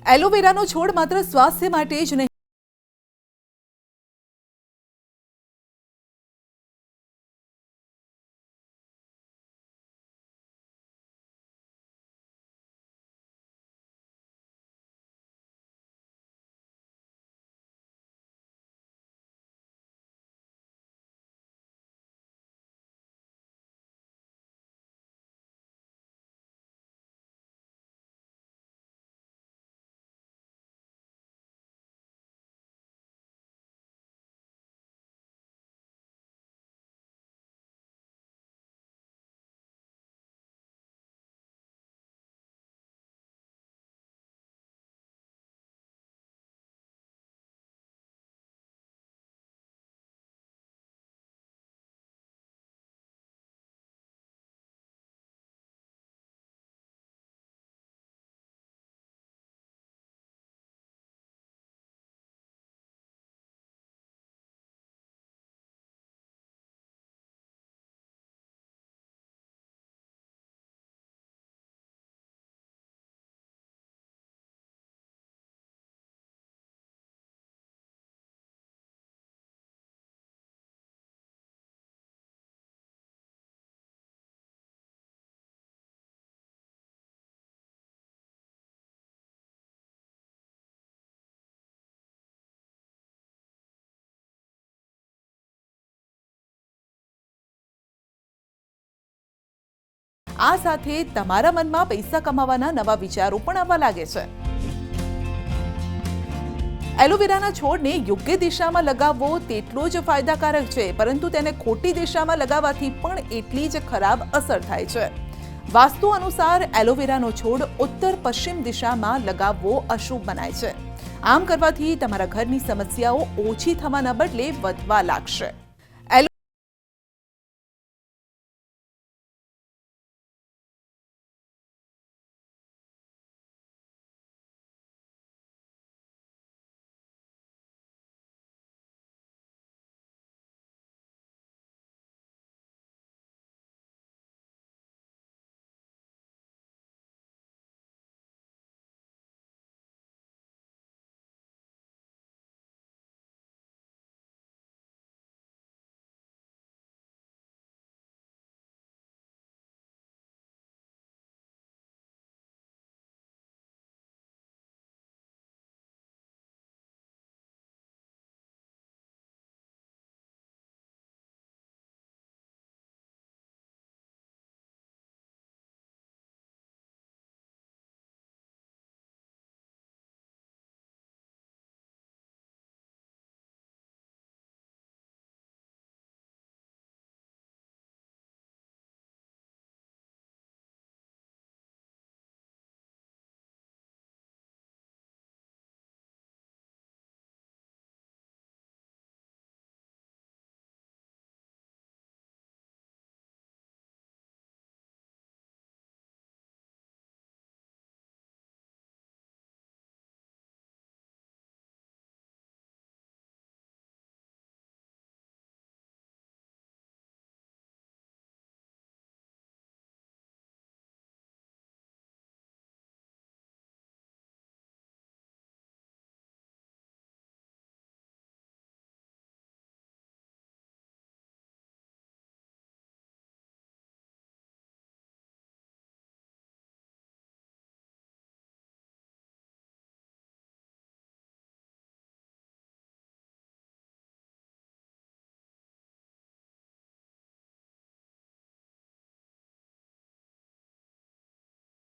એલોવેરાનો છોડ માત્ર સ્વાસ્થ્ય માટે જ નહીં આ સાથે તમારા મનમાં પૈસા કમાવાના નવા વિચારો પણ આવવા લાગે છે। એલોવેરાના છોડને યોગ્ય દિશામાં લગાવવો તેટલો જ ફાયદાકારક છે, પરંતુ તેને ખોટી દિશામાં લગાવવાથી પણ એટલી જ ખરાબ અસર થાય છે। વાસ્તુ અનુસાર એલોવેરાનો છોડ ઉત્તર પશ્ચિમ દિશામાં લગાવવો અશુભ મનાય છે। આમ કરવાથી તમારા ઘરની સમસ્યાઓ ઓછી થવાના બદલે વધવા લાગશે।